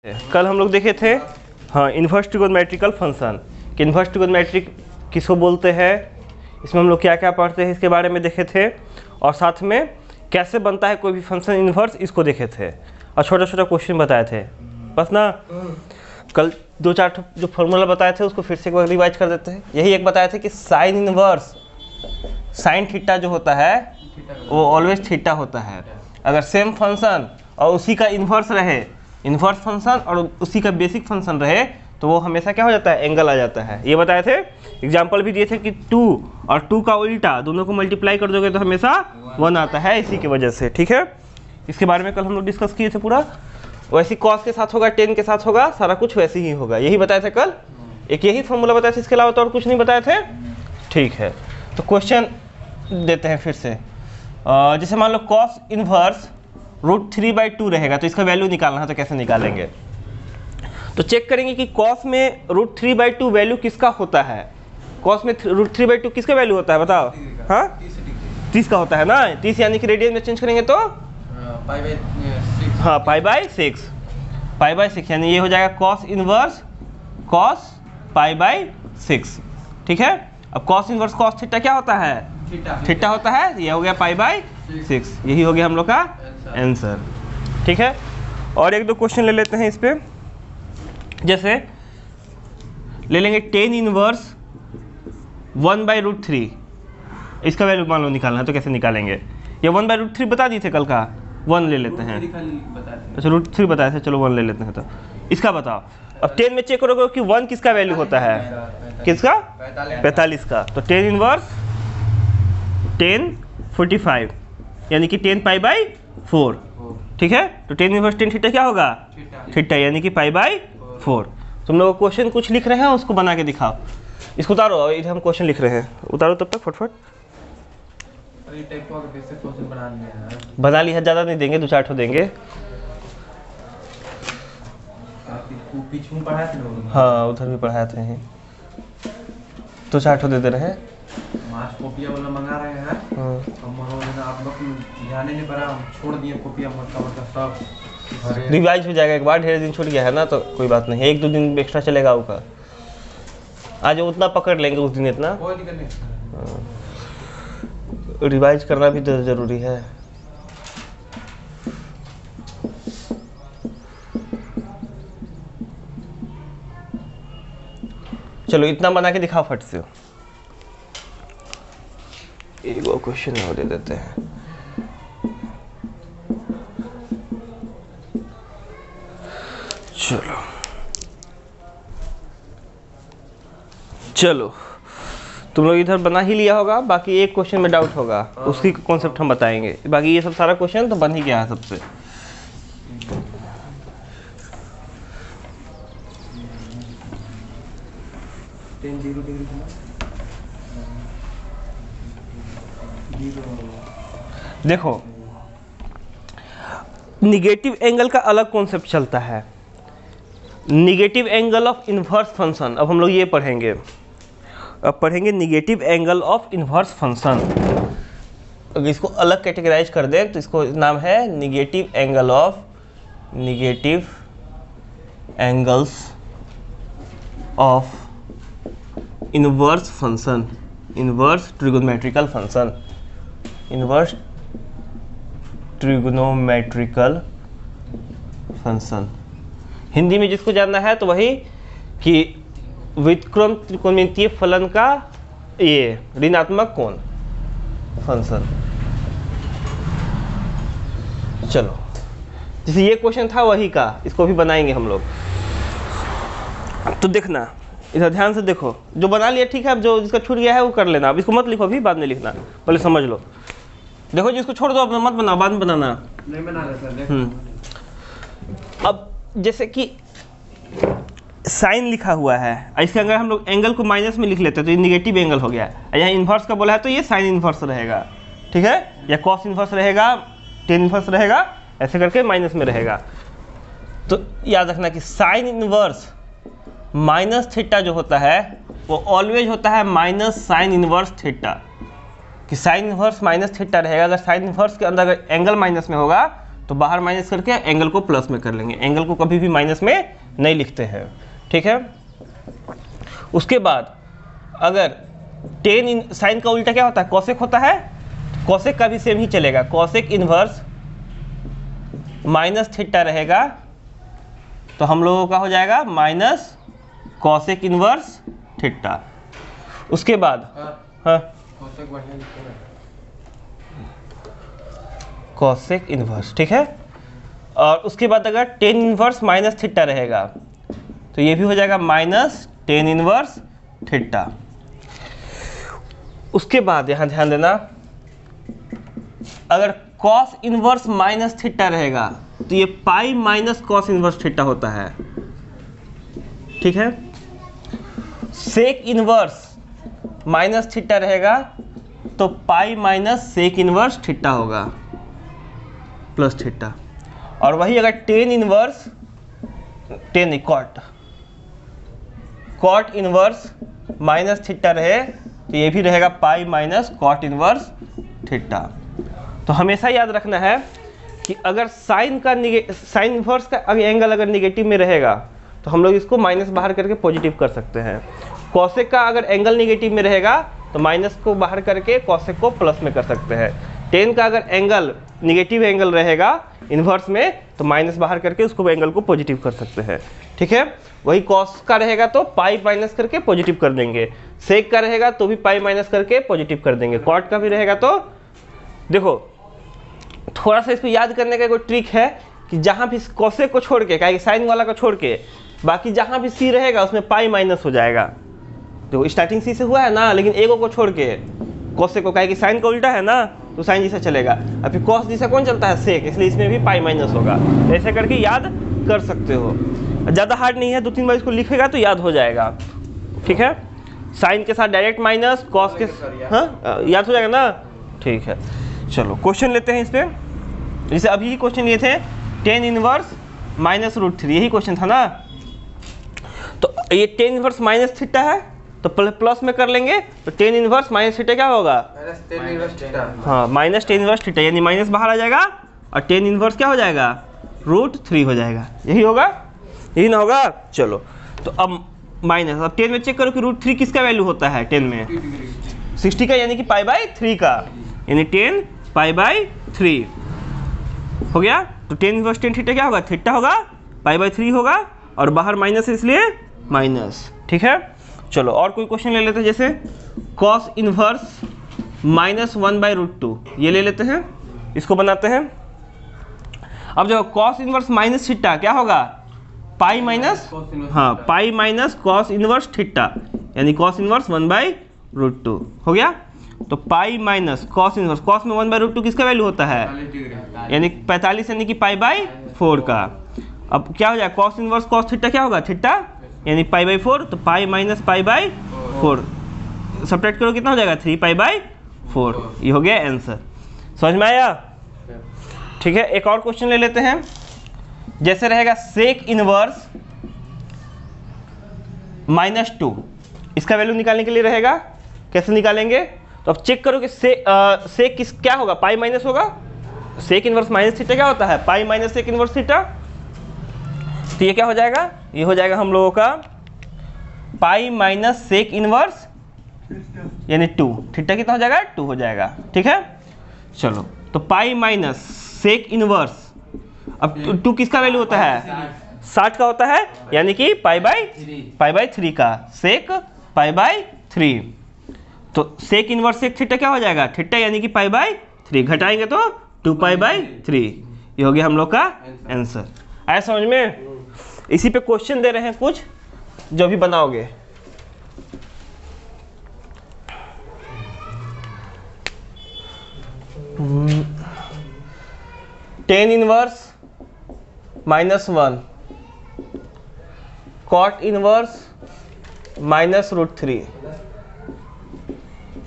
कल हम लोग देखे थे हाँ इन्वर्स ट्रिगोनोमेट्रिकल फंक्शन कि इन्वर्स ट्रिगोनोमेट्रिक किसको बोलते हैं, इसमें हम लोग क्या क्या पढ़ते हैं इसके बारे में देखे थे, और साथ में कैसे बनता है कोई भी फंक्शन इन्वर्स इसको देखे थे और छोटा छोटा क्वेश्चन बताए थे। बस ना कल दो चार जो फॉर्मूला बताए थे उसको फिर से एक बार रिवाइज कर देते हैं। यही एक बताए थे कि साइन इन्वर्स साइन थीटा जो होता है वो ऑलवेज थीटा होता है। अगर सेम फंक्शन और उसी का इन्वर्स रहे, इन्वर्स फंक्शन और उसी का बेसिक फंक्शन रहे तो वो हमेशा क्या हो जाता है, एंगल आ जाता है। ये बताए थे, एग्जांपल भी दिए थे कि 2 और 2 का उल्टा दोनों को मल्टीप्लाई कर दोगे तो हमेशा 1 आता है, इसी की वजह से। ठीक है, इसके बारे में कल हम लोग डिस्कस किए थे पूरा। वैसे कॉस के साथ होगा, टेन के साथ होगा, सारा कुछ वैसे ही होगा, यही बताए थे कल। एक यही फॉर्मूला बताए थे, इसके अलावा तो और कुछ नहीं बताए थे। ठीक है, तो क्वेश्चन देते हैं फिर से। जैसे मान लो कॉस इनवर्स √3/2 रहेगा तो इसका वैल्यू निकालना है, तो कैसे निकालेंगे? तो चेक करेंगे कि कॉस में √3/2 वैल्यू किसका होता है। कॉस में √3/2 किसका वैल्यू होता है बताओ? हाँ 30 का होता है ना, 30 यानी कि रेडियन में चेंज करेंगे तो हाँ π/6 यानी ये हो जाएगा कॉस इनवर्स कॉस π/6। ठीक है, अब कॉस इनवर्स कॉस थीटा क्या होता है? थीटा होता है, ये हो गया π/6, यही हो गया हम लोग का आंसर। ठीक है, और एक दो क्वेश्चन ले लेते हैं इस पे। जैसे ले लेंगे टेन इनवर्स 1/√3, इसका वैल्यू मान लो निकालना है तो कैसे निकालेंगे? ये 1/√3 बता दिए थे कल का, 1 ले लेते हैं। अच्छा √3 बताए थे, चलो 1 ले लेते हैं। तो इसका बताओ, अब 10 में चेक करोगे कि 1 किसका वैल्यू होता है? किसका? 45 का। तो 10 इनवर्स 10/45 यानी कि 10π/4। ठीक है, तो 10 इनवर्स 10 थीटा क्या होगा? थीटा यानी कि π/4। तुम लोग क्वेश्चन कुछ लिख रहे हैं उसको बना के दिखाओ। इसको उतारो, इधर हम क्वेश्चन लिख रहे हैं, उतारो तब तक फटफट। बना लिया, ज़्यादा नहीं देंगे, 2-4 ठो देंगे। हाँ उधर भी पढ़ाए थे, 2-4 ठो दे दे रहे हैं। कॉपियाँ वाला मंगा रहे हैं, आप लोग ध्यान नहीं पड़ा, हम छोड़ दिए कॉपियाँ मतलब सब रिवाइज हो जाएगा। एक बार ढेर दिन छूट गया है ना तो कोई बात नहीं, 1-2 दिन एक्स्ट्रा चलेगा उसका। आज उतना पकड़ लेंगे उस दिन, इतना कोई दिक्कत नहीं। रिवाइज करना भी तो जरूरी है। चलो इतना बना के दिखाओ फट से। एक और क्वेश्चन और दे देते हैं। चलो तुम लोग इधर बना ही लिया होगा, बाकी एक क्वेश्चन में डाउट होगा, उसकी कॉन्सेप्ट हम बताएंगे। बाकी ये सब सारा क्वेश्चन तो बन ही गया है सबसे। देखो निगेटिव एंगल का अलग कॉन्सेप्ट चलता है, negative angle of inverse function. अब हम लोग ये पढ़ेंगे, अब पढ़ेंगे negative angle of inverse function. अगर इसको अलग कैटेगराइज कर दें तो इसको नाम है negative angle of negative angles of inverse function, inverse trigonometrical function, inverse trigonometrical function. Hindi में जिसको जानना है तो वही कि व्युत्क्रम त्रिकोणमितीय फलन का ये ऋणात्मक कोण फंक्शन। चलो जैसे ये क्वेश्चन था वही का, इसको भी बनाएंगे हम लोग। तो देखना इधर ध्यान से देखो, जो बना लिया ठीक है, अब जो जिसका छूट गया है वो कर लेना। अब इसको मत लिखो अभी, बाद में लिखना, पहले समझ लो। देखो जिसको छोड़ दो अपना मत बनाओ, बाद में बनाना। नहीं बना रहे सर। अब जैसे कि साइन लिखा हुआ है, इसके अगर हम लोग एंगल को माइनस में लिख लेते हैं तो ये निगेटिव एंगल हो गया। यहाँ इन्वर्स का बोला है तो ये साइन इन्वर्स रहेगा। ठीक है, या कॉस इन्वर्स रहेगा, टेन इन्वर्स रहेगा, ऐसे करके माइनस में रहेगा। तो याद रखना कि साइन इन्वर्स माइनस थीटा जो होता है वो ऑलवेज होता है माइनस साइन इन्वर्स थीटा। कि साइन इन्वर्स माइनस थीटा रहेगा। अगर साइन इन्वर्स के अंदर अगर एंगल माइनस में होगा तो बाहर माइनस करके एंगल को प्लस में कर लेंगे, एंगल को कभी भी माइनस में नहीं लिखते हैं, ठीक है। उसके बाद अगर टेन इन साइन का उल्टा क्या होता है, कॉसेक होता है, कॉसेक का भी सेम ही चलेगा, कॉसेक इनवर्स माइनस थीटा रहेगा, तो हम लोगों का हो जाएगा माइनस कॉसेक इनवर्स थीटा। उसके बाद हाँ कॉसेक इनवर्स, ठीक है। और उसके बाद अगर टेन इनवर्स माइनस थीटा रहेगा तो ये भी हो जाएगा माइनस टेन इनवर्स थीटा। उसके बाद यहां ध्यान देना, अगर कॉस इनवर्स माइनस थीटा रहेगा तो ये pi minus cos inverse theta होता है, ठीक है। सेक इनवर्स माइनस थीटा रहेगा तो pi minus sec inverse theta होगा प्लस थीटा। और वही अगर tan inverse tan cot inverse minus theta रहे तो ये भी रहेगा pi minus cot inverse theta. तो हमेशा याद रखना है कि अगर साइन इनवर्स का एंगल अगर निगेटिव में रहेगा तो हम लोग इसको माइनस बाहर करके पॉजिटिव कर सकते हैं। कॉसेक का अगर एंगल निगेटिव में रहेगा तो माइनस को बाहर करके कॉसेक को प्लस में कर सकते हैं। टेन का अगर एंगल निगेटिव एंगल रहेगा इन्वर्स में तो माइनस बाहर करके उसको एंगल को पॉजिटिव कर सकते हैं, ठीक है। वही कॉस का रहेगा तो पाई माइनस करके पॉजिटिव कर देंगे, सेक का रहेगा तो भी पाई माइनस करके पॉजिटिव कर देंगे, कॉट का भी रहेगा तो देखो थोड़ा सा इसको याद करने का कोई ट्रिक है कि जहाँ भी कॉसेक को छोड़ के, क्या साइन वाला को छोड़ के बाकी जहाँ भी सी रहेगा उसमें पाई माइनस हो जाएगा। देखो स्टार्टिंग सी से हुआ है ना, लेकिन एगो को छोड़ के कॉसेक को, क्या कि साइन का उल्टा है ना तो साइन जैसा चलेगा, अब फिर कॉस जैसा कौन चलता है, सेक, इसलिए इसमें भी पाई माइनस होगा। तो ऐसे करके याद कर सकते हो, ज़्यादा हार्ड नहीं है, 2-3 बार इसको लिखेगा तो याद हो जाएगा, ठीक है। साइन के साथ डायरेक्ट माइनस, कॉस के हाँ याद हो जाएगा ना, ठीक है। चलो क्वेश्चन लेते हैं इस पर। जैसे अभी क्वेश्चन ये थे टेन इनवर्स माइनस रूट 3, यही क्वेश्चन था ना। तो ये टेन इनवर्स माइनस थीटा है तो प्लस में कर लेंगे, तो टेन इनवर्स माइनस थीटा क्या होगा, हाँ माइनस टेन इनवर्स थीटा, यानी माइनस बाहर आ जाएगा और टेन इनवर्स क्या हो जाएगा, रूट 3 हो जाएगा। यही होगा, यही ना होगा। चलो तो अब माइनस, अब 10 में चेक करो कि रूट 3 किसका वैल्यू होता है 10 में, 60 का, यानी कि पाई बाई 3 का, यानी 10 पाई बाई 3 हो गया। तो 10 इनवर्स 10 थीटा क्या होगा, थीटा होगा, पाई बाई 3 होगा और बाहर माइनस है इसलिए माइनस, ठीक है। चलो और कोई क्वेश्चन ले लेते हैं, जैसे कॉस इनवर्स माइनस 1/√2, ये ले लेते हैं, इसको बनाते हैं। अब जो कॉस इनवर्स माइनस थीटा क्या होगा, पाई माइनस, हाँ pi minus cos inverse theta, यानी कॉस इनवर्स 1/√2 हो गया। तो pi minus cos inverse, cos में 1/√2 किसका वैल्यू होता है, यानी 45, यानी कि पाई बाई 4 का। अब क्या हो जाएगा, कॉस इनवर्स कॉस थीटा क्या होगा, थीटा, यानी पाई बाई 4, तो pi minus pi by 4 subtract करो कितना हो जाएगा, 3 पाई बाई 4। ये हो गया आंसर, समझ में आया, ठीक है। एक और क्वेश्चन ले लेते हैं, जैसे रहेगा सेक इनवर्स -2, इसका वैल्यू निकालने के लिए रहेगा, कैसे निकालेंगे, तो अब चेक करो कि सेक किस क्या होगा, पाई माइनस होगा, सेक इनवर्स माइनस थीटा क्या होता है, pi minus sec inverse theta. तो ये क्या हो जाएगा, ये हो जाएगा हम लोगों का पाई माइनस सेक इनवर्स यानी 2, थीटा कितना हो जाएगा, 2 हो जाएगा, ठीक है। चलो तो पाई माइनस सेक इनवर्स, अब 2 किसका वैल्यू होता है, 60 का होता है, यानी कि पाई बाई 3 का, सेक पाई बाई 3। तो सेक इनवर्स सेक थीटा क्या हो जाएगा, थीटा, यानी कि पाई बाई 3, घटाएंगे तो 2 पाई बाई 3। ये हो गया हम लोग का आंसर। आया समझ में। इसी पे क्वेश्चन दे रहे हैं कुछ जो भी बनाओगे। Tan inverse -1, cot inverse -√3,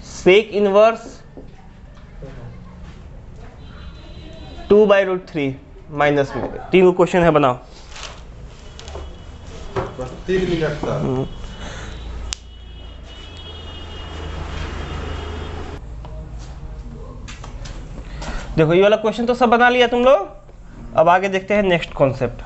sec inverse 2/√3 minus में। 3 क्वेश्चन है, बनाओ। 3 मिनट का। देखो ये वाला क्वेश्चन तो सब बना लिया तुम लोग, अब आगे देखते हैं नेक्स्ट कॉन्सेप्ट।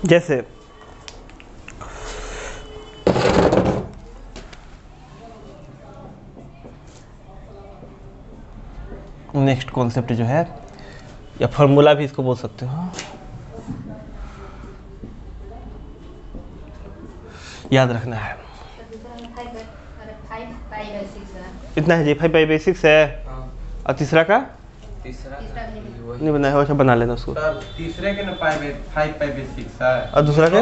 जैसे नेक्स्ट कॉन्सेप्ट जो है, या फॉर्मूला भी इसको बोल सकते हो, याद रखना है। इतना है जी, 5/6 है। और तीसरा का नहीं बनाया हो, अच्छा बना लेना उसको। सर तीसरे के ना 5/6 है और दूसरा के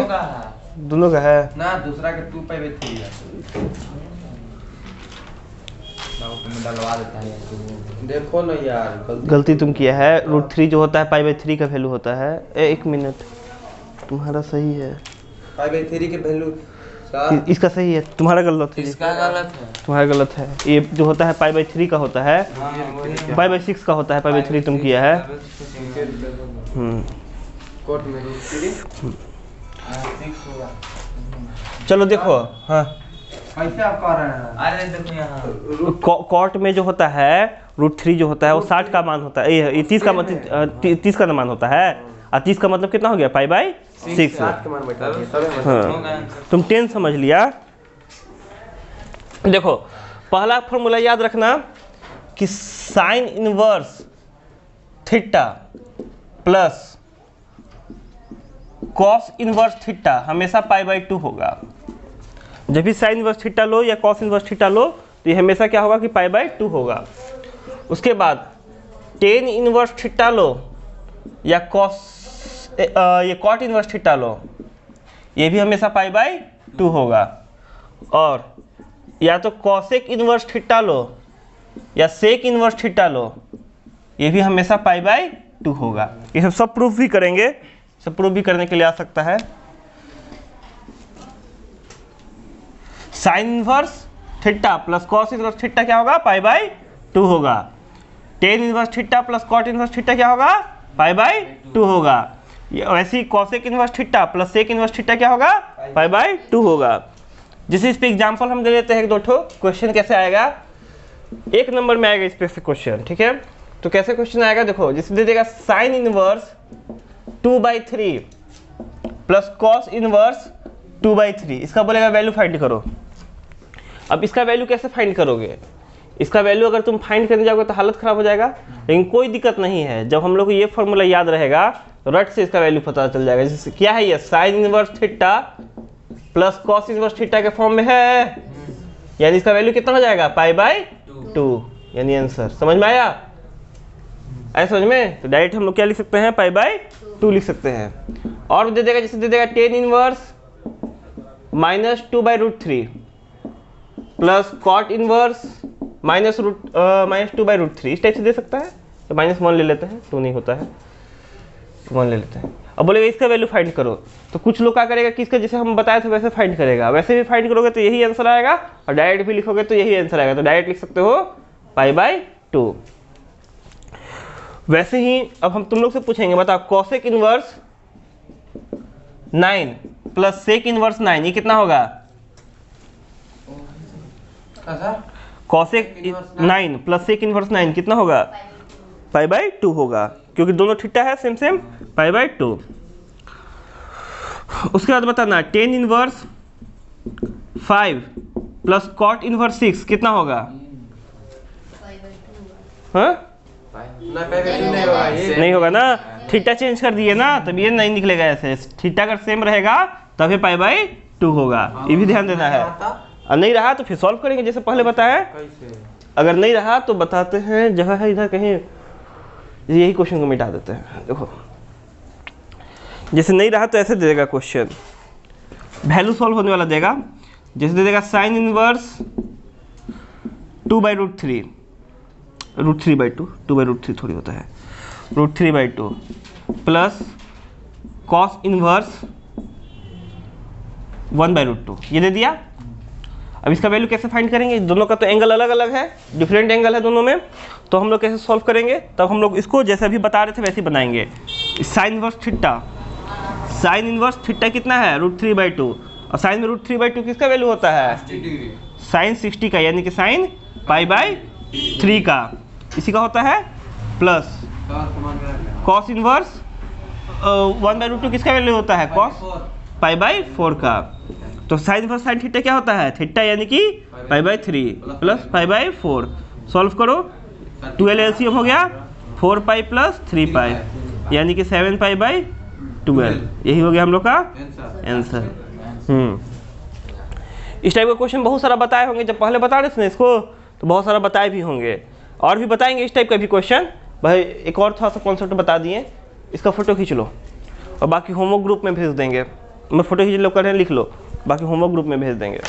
दोनों का है ना, दूसरा के 2/3 है। डलवा देता है। देखो ना यार, गलती तुम किया है। √3 जो होता है π/3 का वैल्यू होता है। एक मिनट, तुम्हारा सही है, 5/3 के वैल्यू सर इसका सही है, तुम्हारा गलत है। इसका गलत है, तुम्हारा गलत है। ये जो होता है π/3 का होता है, π/6 का होता है। π/3 तुम किया है। कोट में √3 चलो देखो, हाँ कैसे आप कह रहे हैं? अरे देखो यहाँ कॉट में जो होता है √3 जो होता है वो 60 का मान होता है। ये 30 का मतलब 30 का मान होता है। और 30 का मतलब कितना हो गया? π/6। 60 के मान बैठा दिए तब है। हाँ, तुम 10 समझ लिया। देखो पहला फॉर्मूला याद रखना कि sign inverse theta plus cos inverse theta हमेशा π/2 होगा। जब भी साइन इनवर्स थीटा लो या कॉस इनवर्स थीटा लो तो ये हमेशा क्या होगा कि π/2 होगा। उसके बाद टेन इनवर्स थीटा लो या ये कॉट इनवर्स थीटा लो, ये भी हमेशा π/2 होगा। और या तो कॉसेक इनवर्स थीटा लो या सेक इनवर्स थीटा लो, ये भी हमेशा π/2 होगा। ये सब प्रूफ भी करेंगे, सब प्रूफ भी करने के लिए आ सकता है। Sine inverse theta plus cos inverse theta क्या होगा? π/2 होगा। Tan inverse theta plus cot inverse theta क्या होगा? π/2 होगा। वैसे ही cosec inverse theta plus sec inverse theta क्या होगा? π/2 होगा। जैसे इस पे एग्जांपल हम दे लेते हैं एक दो ठो। क्वेश्चन कैसे आएगा? एक नंबर में आएगा इस पे से क्वेश्चन, ठीक है? तो कैसे क्वेश्चन आएगा देखो, जैसे दे देगा sine inverse 2/3 plus cos inverse 2/3, इसका बोलेगा वैल्यू फाइंड करो। अब इसका वैल्यू कैसे फाइंड करोगे? इसका वैल्यू अगर तुम फाइंड करने जाओगे तो हालत खराब हो जाएगा, लेकिन कोई दिक्कत नहीं है। जब हम लोग को ये फॉर्मूला याद रहेगा तो रट से इसका वैल्यू पता चल जाएगा। जैसे क्या है ये? Sign inverse theta plus cos inverse theta के फॉर्म में है, यानी इसका वैल्यू कितना हो जाएगा? π/2, यानी आंसर। समझ में आया? आया समझ में? तो डायरेक्ट हम लोग क्या लिख सकते हैं? π/2 लिख सकते हैं। और दे देगा, जैसे दे देगा tan inverse -2/√3 plus cot inverse -2/√3, इस टाइप से दे सकता है। तो -1 ले लेते हैं, 2 नहीं होता है, 1 ले लेते हैं। अब बोलेगा इसका वैल्यु फाइंड करो, तो कुछ लोग क्या करेगा कि इसका जैसे हम बताए थे वैसे फाइंड करेगा। वैसे भी फाइंड करोगे तो यही आंसर आएगा, और डायरेक्ट भी लिखोगे तो यही आंसर आएगा। तो डायरेक्ट लिख सकते हो π/2। वैसे ही अब हम तुम लोग से पूछेंगे, बताओ cosec inverse 9 plus sec inverse 9, ये कितना होगा? कॉसेक 9 प्लस सेक इनवर्स 9 कितना होगा? π/2 होगा, क्योंकि दोनों थीटा है सेम सेम, π/2। उसके बाद बताना tan inverse 5 plus cot inverse 6 कितना होगा? हाँ? नहीं होगा ना, थीटा चेंज कर दिए ना, तब ये नहीं निकलेगा ऐसे। थीटा अगर सेम रहेगा तभी π/2 होगा, ये भी ध्यान देना है। और नहीं रहा तो फिर सॉल्व करेंगे जैसे पहले बताया। अगर नहीं रहा तो बताते हैं, जगह है इधर कहीं, यही क्वेश्चन को मिटा देते हैं। देखो जैसे नहीं रहा तो ऐसे दे देगा क्वेश्चन, वैल्यू सॉल्व होने वाला देगा। जैसे दे देगा साइन इनवर्स 2/√3, √3/2, 2/√3 थोड़ी होता है, √3/2 प्लस कॉस इनवर्स 1/√2, ये दे दिया। अब इसका वैल्यू कैसे फाइंड करेंगे, दोनों का तो एंगल अलग अलग है, डिफरेंट एंगल है दोनों में, तो हम लोग कैसे सॉल्व करेंगे, तब हम लोग इसको जैसे अभी बता रहे थे वैसे ही बनाएंगे। Sign inverse theta, sign inverse theta कितना है √3/2, और साइन में √3/2 किसका वैल्यू होता है, साइन 60 का, यानी कि साइन π/3 का, इसी का होता है प्लस कॉस इनवर्स 1/√2 किसका वैल्यू होता है, कॉस π/4 का। तो साइन इनवर्स साइन थीटा क्या होता है, थीटा यानी कि π/3 प्लस π/4, सॉल्व करो, 12 एलसीएम हो गया, 4π प्लस 3π यानी कि 7π/12, यही हो गया हम लोग का आंसर। इस टाइप का क्वेश्चन बहुत सारा बताए होंगे, जब पहले बता रहे थे ना इसको तो बहुत सारा बताए भी होंगे, और भी बताएंगे इस टाइप का भी क्वेश्चन। भाई एक और थोड़ा सा कॉन्सेप्ट बता दिए, इसका फोटो खींच लो और बाकी होमवर्क ग्रुप में भेज देंगे, मैं फोटो खींच लो, करें लिख लो, बाकी होमवर्क ग्रुप में भेज देंगे।